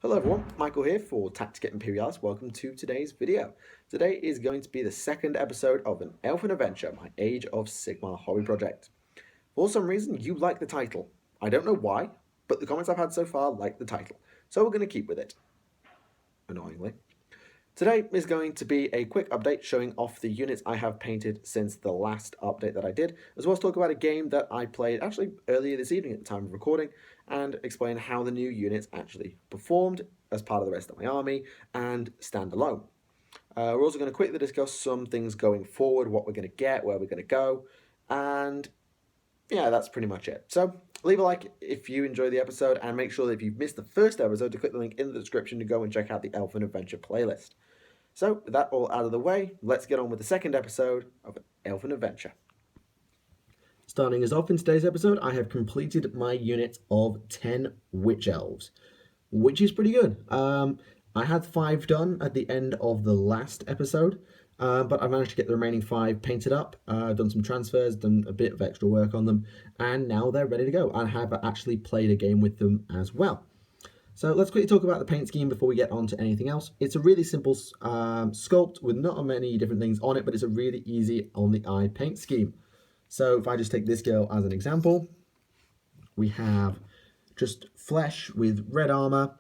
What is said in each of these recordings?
Hello everyone, Michael here for Tactica Imperialis. Welcome to today's video. Today is going to be the second episode of An Aelfen Adventure, my Age of Sigmar hobby project. For some reason, you like the title. I don't know why, but the comments I've had so far like the title. So we're going to keep with it, annoyingly. Today is going to be a quick update showing off the units I have painted since the last update that I did, as well as talk about a game that I played actually earlier this evening at the time of recording, and explain how the new units actually performed as part of the rest of my army and stand alone. We're also going to quickly discuss some things going forward, what we're going to get, where we're going to go, and yeah, that's pretty much it. So leave a like if you enjoy the episode, and make sure that if you've missed the first episode to click the link in the description to go and check out the Aelfen Adventure playlist. So with that all out of the way, let's get on with the second episode of Aelfen Adventure. Starting us off in today's episode, I have completed my unit of 10 Witch Elves, which is pretty good. I had 5 done at the end of the last episode, but I managed to get the remaining 5 painted up, done some transfers, done a bit of extra work on them, and now they're ready to go. I have actually played a game with them as well. So let's quickly talk about the paint scheme before we get on to anything else. It's a really simple sculpt with not many different things on it, but it's a really easy on the eye paint scheme. So if I just take this girl as an example, we have just flesh with red armor,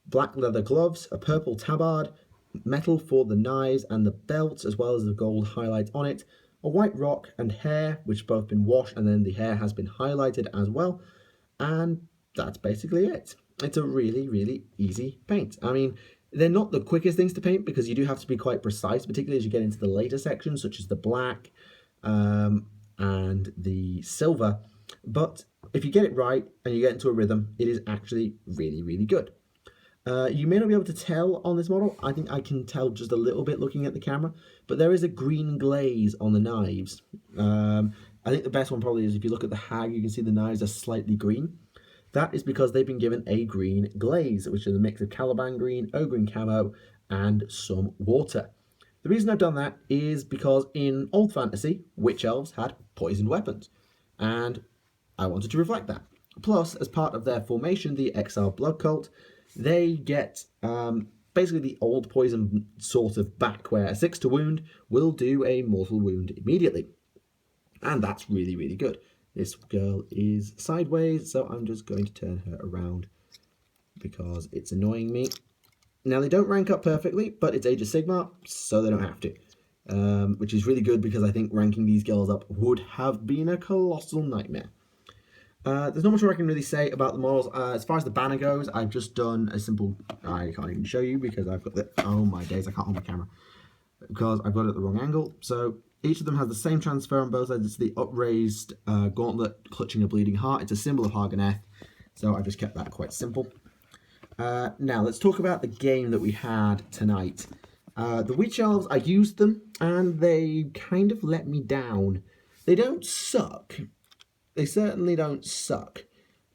black leather gloves, a purple tabard, metal for the knives and the belt, as well as the gold highlight on it, a white rock and hair, which both been washed, and then the hair has been highlighted as well. And that's basically it. It's a really, really easy paint. I mean, they're not the quickest things to paint because you do have to be quite precise, particularly as you get into the later sections, such as the black and the silver. But if you get it right and you get into a rhythm, it is actually really, really good. You may not be able to tell on this model. I think I can tell just a little bit looking at the camera, but there is a green glaze on the knives. I think the best one probably is if you look at the hag, you can see the knives are slightly green. That is because they've been given a green glaze, which is a mix of Caliban green, Ogre camo, and some water. The reason I've done that is because in Old Fantasy, witch elves had poisoned weapons, and I wanted to reflect that. Plus, as part of their formation, the Exile blood cult, they get basically the old poison sort of back, where a 6 to wound will do a mortal wound immediately. And that's really, really good. This girl is sideways, so I'm just going to turn her around because it's annoying me. Now, they don't rank up perfectly, but it's Age of Sigmar, so they don't have to. Which is really good because I think ranking these girls up would have been a colossal nightmare. There's not much more I can really say about the models. As far as the banner goes, I've just done a simple... I can't even show you because I've got the... Oh my days, I can't hold my camera. Because I've got it at the wrong angle. So each of them has the same transfer on both sides. It's the upraised gauntlet clutching a bleeding heart. It's a symbol of Har Ganeth. So I just kept that quite simple. Now, let's talk about the game that we had tonight. The Witch Elves, I used them, and they kind of let me down. They don't suck. They certainly don't suck.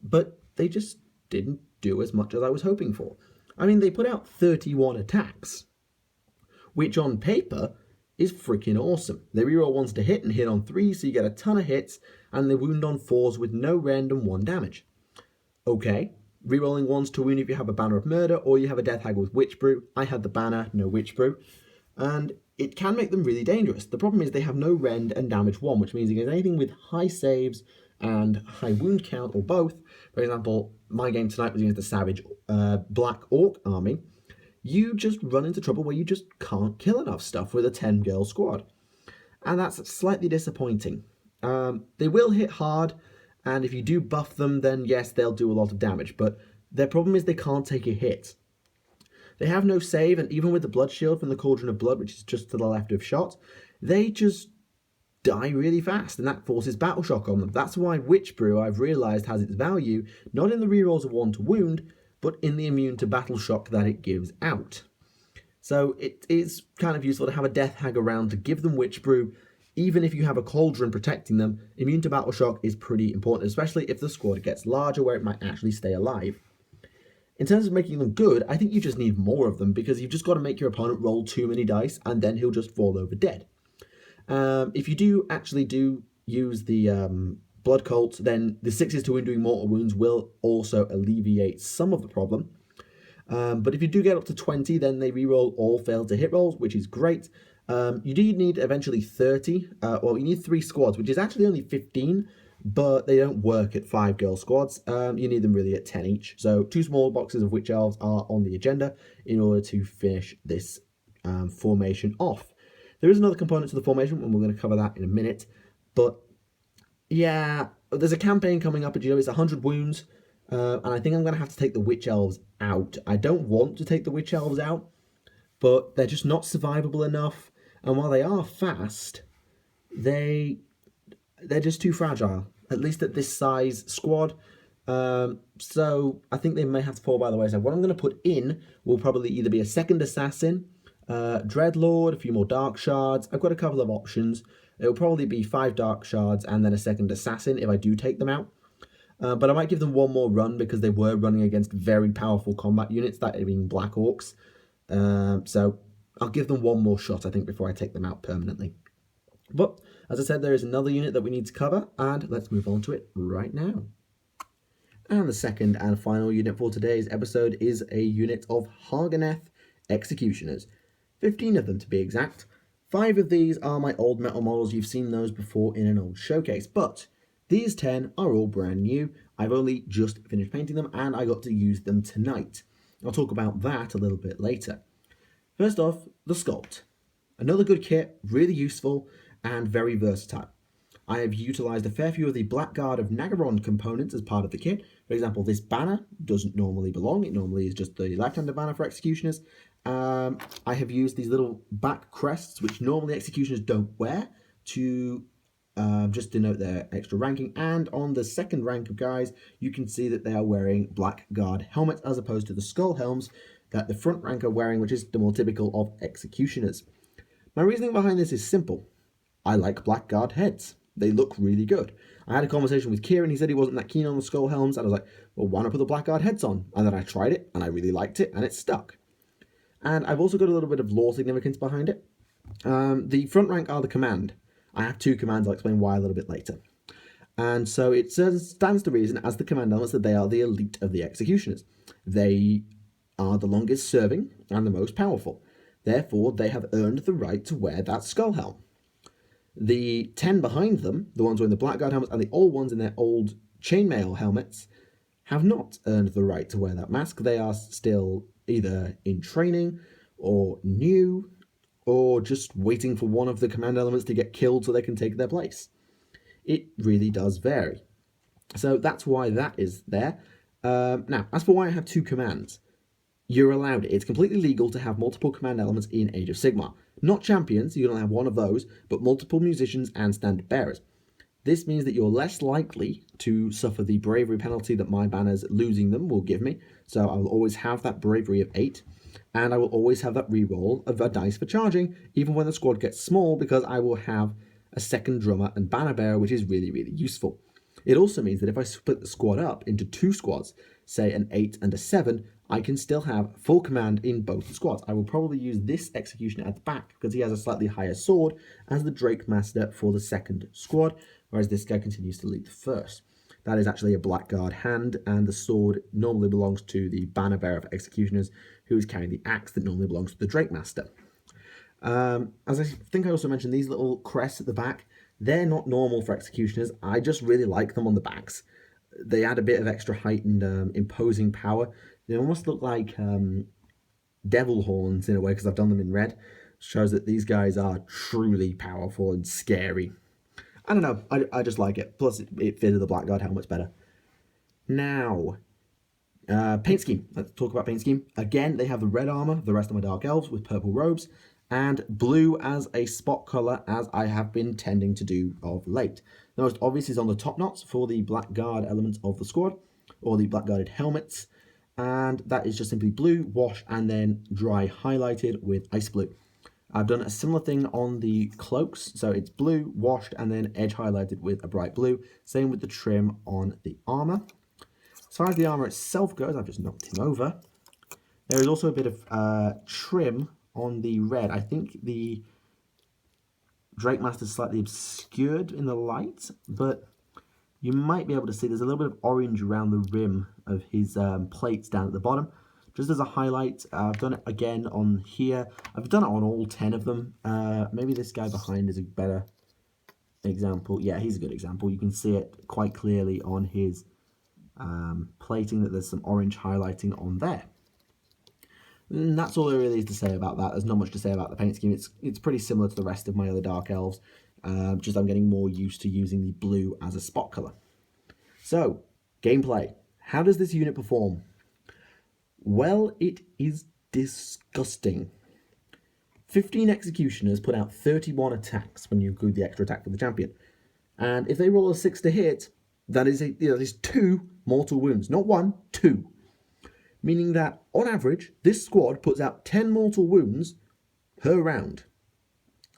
But they just didn't do as much as I was hoping for. I mean, they put out 31 attacks, which on paper is freaking awesome. They reroll 1s to hit and hit on 3, so you get a ton of hits, and they wound on 4s with no random 1 damage. Okay. Rerolling 1s to wound if you have a Banner of Murder, or you have a Death Hag with Witch Brew. I had the Banner, no Witch Brew. And it can make them really dangerous. The problem is they have no rend and damage 1, which means against anything with high saves and high wound count, or both. For example, my game tonight was against the Savage Black Orc army. You just run into trouble where you just can't kill enough stuff with a 10-girl squad. And that's slightly disappointing. They will hit hard, and if you do buff them, then yes, they'll do a lot of damage, but their problem is they can't take a hit. They have no save, and even with the blood shield from the Cauldron of Blood, which is just to the left of shot, they just die really fast, and that forces battle shock on them. That's why Witch Brew, I've realised, has its value, not in the rerolls of 1 to wound, but in the immune to battle shock that it gives out. So it is kind of useful to have a Death Hag around to give them Witch Brew. Even if you have a Cauldron protecting them, immune to battle shock is pretty important, especially if the squad gets larger where it might actually stay alive. In terms of making them good, I think you just need more of them because you've just got to make your opponent roll too many dice and then he'll just fall over dead. If you do actually use the Blood Cult, then the 6s to wound doing mortal wounds will also alleviate some of the problem. But if you do get up to 20, then they reroll all failed to hit rolls, which is great. You do need eventually 30, or you need 3 squads, which is actually only 15, but they don't work at 5 girl squads. You need them really at 10 each. So 2 small boxes of witch elves are on the agenda in order to finish this formation off. There is another component to the formation, and we're going to cover that in a minute. But yeah, there's a campaign coming up, it's 100 wounds, and I think I'm going to have to take the witch elves out. I don't want to take the witch elves out, but they're just not survivable enough. And while they are fast, they're just too fragile, at least at this size squad. So I think they may have to fall by the wayside. What I'm going to put in will probably either be a second assassin, Dreadlord, a few more dark shards. I've got a couple of options. It'll probably be 5 dark shards and then a second assassin if I do take them out. But I might give them one more run because they were running against very powerful combat units, that being Black Orcs. So I'll give them one more shot, I think, before I take them out permanently. But as I said, there is another unit that we need to cover, and let's move on to it right now. And the second and final unit for today's episode is a unit of Har Ganeth Executioners. 15 of them to be exact. 5 of these are my old metal models. You've seen those before in an old showcase, but these 10 are all brand new. I've only just finished painting them, and I got to use them tonight. I'll talk about that a little bit later. First off, the sculpt. Another good kit, really useful, and very versatile. I have utilised a fair few of the Blackguard of Nagaron components as part of the kit. For example, this banner doesn't normally belong. It normally is just the left-hander banner for Executioners. I have used these little back crests, which normally Executioners don't wear, to just denote their extra ranking. And on the second rank of guys, you can see that they are wearing Blackguard helmets as opposed to the skull helms that the front rank are wearing, which is the more typical of Executioners. My reasoning behind this is simple. I like Blackguard heads. They look really good. I had a conversation with Kieran. He said he wasn't that keen on the skull helms. And I was like, well, why not put the Blackguard heads on? And then I tried it, and I really liked it, and it stuck. And I've also got a little bit of lore significance behind it. The front rank are the command. I have 2 commands. I'll explain why a little bit later. And so it stands to reason, as the command elements, that they are the elite of the Executioners. They are the longest serving and the most powerful. Therefore, they have earned the right to wear that skull helm. The 10 behind them, the ones wearing the Blackguard helmets and the old ones in their old chainmail helmets, have not earned the right to wear that mask. They are still either in training or new or just waiting for one of the command elements to get killed so they can take their place. It really does vary. So that's why that is there. Now, as for why I have 2 commands, you're allowed it. It's completely legal to have multiple command elements in Age of Sigmar. Not champions, you don't have one of those, but multiple musicians and standard bearers. This means that you're less likely to suffer the bravery penalty that my banners losing them will give me. So I will always have that bravery of 8, and I will always have that reroll of a dice for charging, even when the squad gets small, because I will have a second drummer and banner bearer, which is really, really useful. It also means that if I split the squad up into 2 squads, say an 8 and a 7, I can still have full command in both squads. I will probably use this Executioner at the back because he has a slightly higher sword as the Drake Master for the second squad, whereas this guy continues to lead the first. That is actually a Blackguard hand, and the sword normally belongs to the banner bearer of Executioners, who is carrying the axe that normally belongs to the Drake Master. As I think I also mentioned, these little crests at the back, they're not normal for Executioners. I just really like them on the backs. They add a bit of extra height and imposing power. They almost look like devil horns in a way, because I've done them in red. Shows that these guys are truly powerful and scary. I don't know, I just like it. Plus, it fitted the Blackguard helmets better. Now, paint scheme. Let's talk about paint scheme. Again, they have the red armor, the rest of my Dark Elves, with purple robes, and blue as a spot color, as I have been tending to do of late. The most obvious is on the top knots for the Blackguard elements of the squad, or the Blackguarded helmets, and that is just simply blue, wash, and then dry highlighted with ice blue. I've done a similar thing on the cloaks, so it's blue, washed, and then edge highlighted with a bright blue. Same with the trim on the armor. As far as the armor itself goes, I've just knocked him over. There is also a bit of trim on the red. I think the Drake Master is slightly obscured in the light, but you might be able to see there's a little bit of orange around the rim of his plates down at the bottom. Just as a highlight, I've done it again on here. I've done it on all 10 of them. Maybe this guy behind is a better example. Yeah, he's a good example. You can see it quite clearly on his plating that there's some orange highlighting on there. And that's all there really is to say about that. There's not much to say about the paint scheme. It's pretty similar to the rest of my other Dark Elves. Just I'm getting more used to using the blue as a spot colour. So, gameplay. How does this unit perform? Well, it is disgusting. 15 Executioners put out 31 attacks when you include the extra attack for the champion. And if they roll a 6 to hit, that is 2 mortal wounds. Not 1, 2. Meaning that, on average, this squad puts out 10 mortal wounds per round.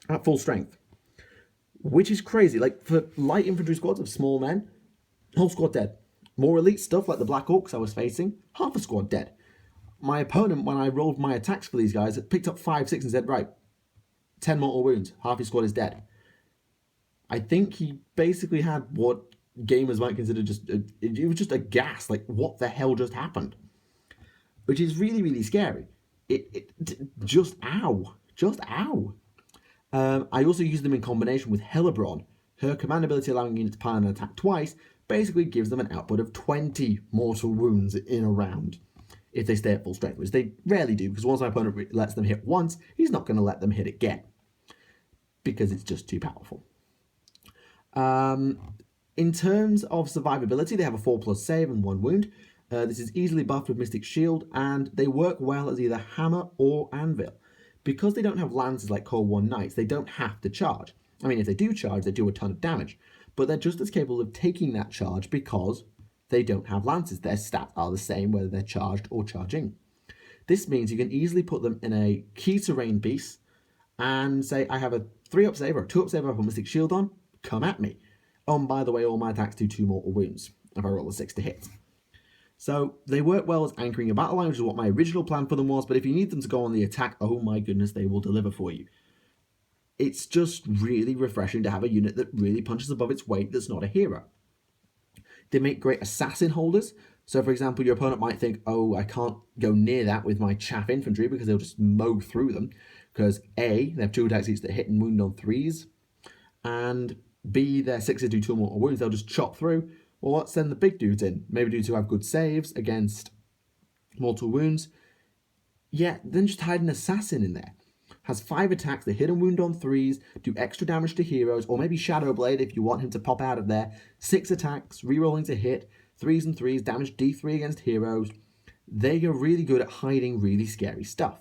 At full strength. Which is crazy. Like, for light infantry squads of small men, whole squad dead. More elite stuff, like the Black Orcs I was facing, half a squad dead. My opponent, when I rolled my attacks for these guys, picked up 5, 6 and said, right, 10 mortal wounds, half his squad is dead. I think he basically had what gamers might consider it was just a gas, like, what the hell just happened? Which is really, really scary. Just ow. I also use them in combination with Hellebron. Her command ability allowing units to pile an attack twice basically gives them an output of 20 mortal wounds in a round. If they stay at full strength, which they rarely do, because once my opponent lets them hit once, he's not going to let them hit again, because it's just too powerful. In terms of survivability, they have a 4+ save and 1 wound. This is easily buffed with Mystic Shield, and they work well as either hammer or anvil. Because they don't have lances like Core 1 Knights, they don't have to charge. I mean, if they do charge, they do a ton of damage, but they're just as capable of taking that charge because they don't have lances. Their stats are the same whether they're charged or charging. This means you can easily put them in a key terrain piece and say, I have a 3-up save or a 2-up save, I have a Mystic Shield on, come at me. Oh, and by the way, all my attacks do 2 mortal wounds if I roll a 6 to hit. So they work well as anchoring a battle line, which is what my original plan for them was, but if you need them to go on the attack, oh my goodness, they will deliver for you. It's just really refreshing to have a unit that really punches above its weight that's not a hero. They make great assassin holders. So, for example, your opponent might think, oh, I can't go near that with my chaff infantry because they'll just mow through them. Because A, they have 2 attacks each that hit and wound on 3s. And B, their 6s do 2 mortal wounds. They'll just chop through. Well, let's send the big dudes in. Maybe dudes who have good saves against mortal wounds. Yeah, then just hide an assassin in there. Has 5 attacks, they hit and wound on 3s, do extra damage to heroes, or maybe Shadowblade if you want him to pop out of there. 6 attacks, rerolling to hit, 3s and 3s, damage D3 against heroes. They are really good at hiding really scary stuff.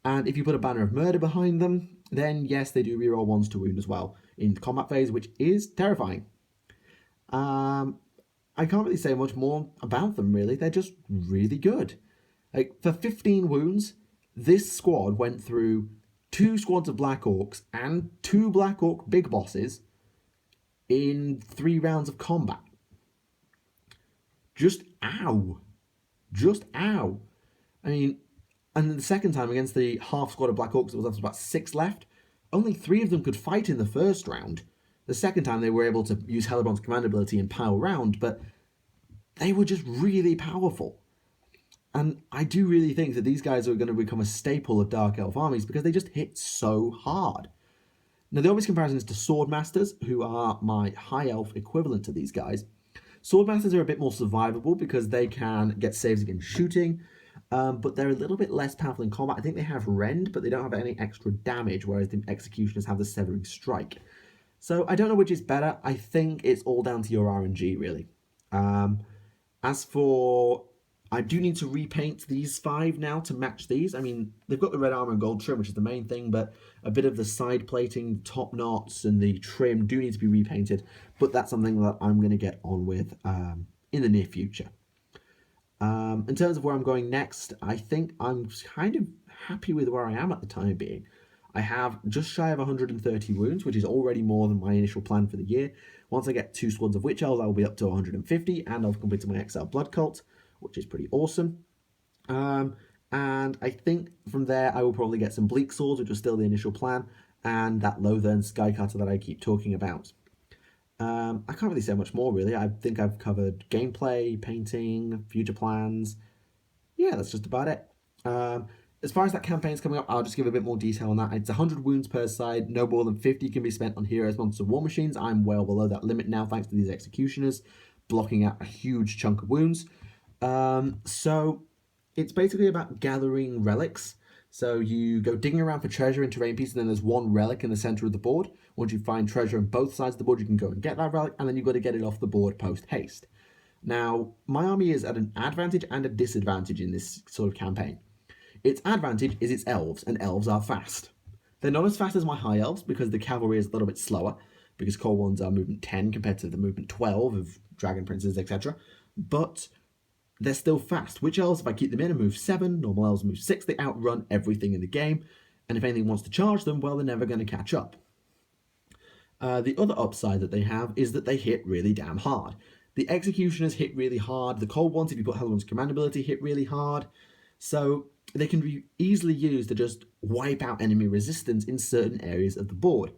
And if you put a banner of murder behind them, then yes, they do reroll 1s to wound as well in the combat phase, which is terrifying. I can't really say much more about them, really. They're just really good. Like, for 15 wounds, this squad went through 2 squads of Black Orcs and 2 Black Orc big bosses in 3 rounds of combat. Just ow. Just ow. I mean, and then the second time against the half squad of Black Orcs, there was about 6 left. Only 3 of them could fight in the first round. The second time they were able to use Hellebron's command ability and pile round, but they were just really powerful. And I do really think that these guys are going to become a staple of Dark Elf armies because they just hit so hard. Now, the obvious comparison is to Swordmasters, who are my High Elf equivalent to these guys. Swordmasters are a bit more survivable because they can get saves against shooting, but they're a little bit less powerful in combat. I think they have Rend, but they don't have any extra damage, whereas the Executioners have the Severing Strike. So I don't know which is better. I think it's all down to your RNG, really. As for... I do need to repaint these 5 now to match these. I mean, they've got the red armor and gold trim, which is the main thing, but a bit of the side plating, top knots, and the trim do need to be repainted, but that's something that I'm going to get on with in the near future. In terms of where I'm going next, I think I'm kind of happy with where I am at the time being. I have just shy of 130 wounds, which is already more than my initial plan for the year. Once I get 2 squads of Witch Elves, I will be up to 150, and I've completed my Exile Blood Cult, which is pretty awesome. And I think from there I will probably get some Bleak Swords, which was still the initial plan, and that Lothern Skycutter that I keep talking about. I can't really say much more, really. I think I've covered gameplay, painting, future plans. yeah, that's just about it. As far as that campaign's coming up, I'll just give a bit more detail on that. It's 100 wounds per side. No more than 50 can be spent on heroes, monsters, and war machines. I'm well below that limit now, thanks to these executioners blocking out a huge chunk of wounds. So it's basically about gathering relics. So you go digging around for treasure in terrain pieces, and then there's one relic in the center of the board. Once you find treasure on both sides of the board, you can go and get that relic, and then you've got to get it off the board post haste. Now, my army is at an advantage and a disadvantage in this sort of campaign. Its advantage is its elves, and elves are fast. They're not as fast as my high elves because the cavalry is a little bit slower, because core ones are movement 10 compared to the movement 12 of dragon princes, etc. But they're still fast. Witch elves, if I keep them in, move 7. Normal elves move 6. They outrun everything in the game. And if anything wants to charge them, well, they're never going to catch up. The other upside that they have is that they hit really damn hard. The executioners hit really hard. The cold ones, if you put Hellborn's command ability, hit really hard. So they can be easily used to just wipe out enemy resistance in certain areas of the board.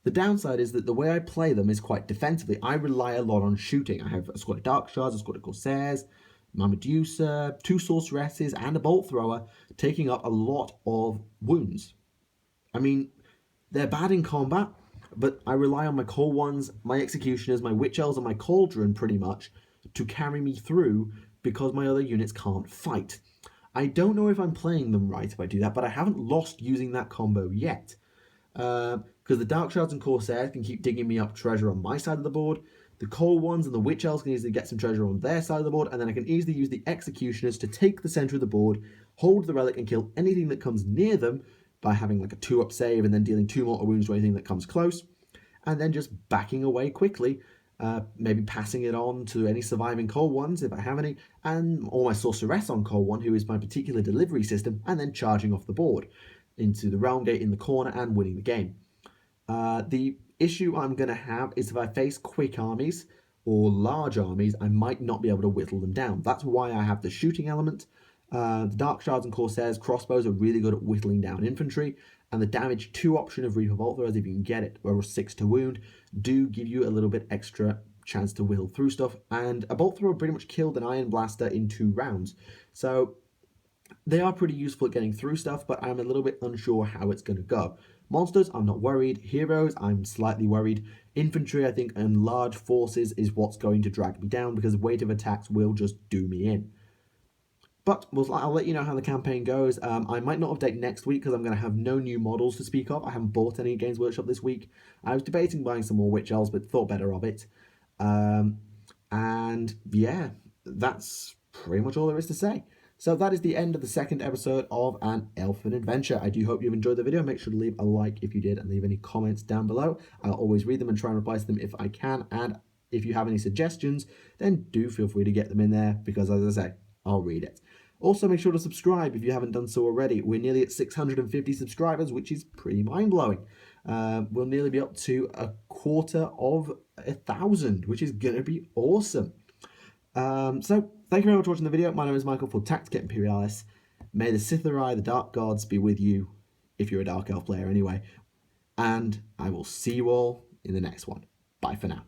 The downside is that the way I play them is quite defensively. I rely a lot on shooting. I have a squad of Dark Shards, a squad of Corsairs, my Medusa, 2 Sorceresses, and a Bolt Thrower, taking up a lot of wounds. I mean, they're bad in combat, but I rely on my Cold Ones, my Executioners, my Witch Elves, and my Cauldron, pretty much, to carry me through because my other units can't fight. I don't know if I'm playing them right if I do that, but I haven't lost using that combo yet. Because the Dark Shards and Corsairs can keep digging me up treasure on my side of the board. The Cold Ones and the Witch Elves can easily get some treasure on their side of the board, and then I can easily use the Executioners to take the center of the board, hold the relic, and kill anything that comes near them by having like a 2-up save and then dealing 2 mortal wounds to anything that comes close, and then just backing away quickly, maybe passing it on to any surviving Cold Ones if I have any, and or my Sorceress on Cold One, who is my particular delivery system, and then charging off the board into the Realm Gate in the corner and winning the game. The issue I'm going to have is if I face quick armies or large armies, I might not be able to whittle them down. That's why I have the shooting element. The Dark Shards and Corsairs crossbows are really good at whittling down infantry, and the damage 2 option of Reaper Bolt Throwers, if you can get it, or 6 to wound, do give you a little bit extra chance to whittle through stuff, and a Bolt Thrower pretty much killed an Iron Blaster in 2 rounds. So they are pretty useful at getting through stuff, but I'm a little bit unsure how it's going to go. Monsters, I'm not worried. Heroes, I'm slightly worried. Infantry, I think, and large forces is what's going to drag me down because weight of attacks will just do me in. But I'll let you know how the campaign goes. I might not update next week because I'm going to have no new models to speak of. I haven't bought any Games Workshop this week. I was debating buying some more Witch Elves, but thought better of it. And yeah, that's pretty much all there is to say. So that is the end of the second episode of An Aelfen Adventure. I do hope you've enjoyed the video. Make sure to leave a like if you did and leave any comments down below. I'll always read them and try and reply to them if I can. And if you have any suggestions, then do feel free to get them in there because, as I say, I'll read it. Also, make sure to subscribe if you haven't done so already. We're nearly at 650 subscribers, which is pretty mind-blowing. We'll nearly be up to 250, which is going to be awesome. So, thank you very much for watching the video. My name is Michael for Tactica Imperialis. May the Sithari, the Dark Gods, be with you, if you're a Dark Elf player anyway. And I will see you all in the next one. Bye for now.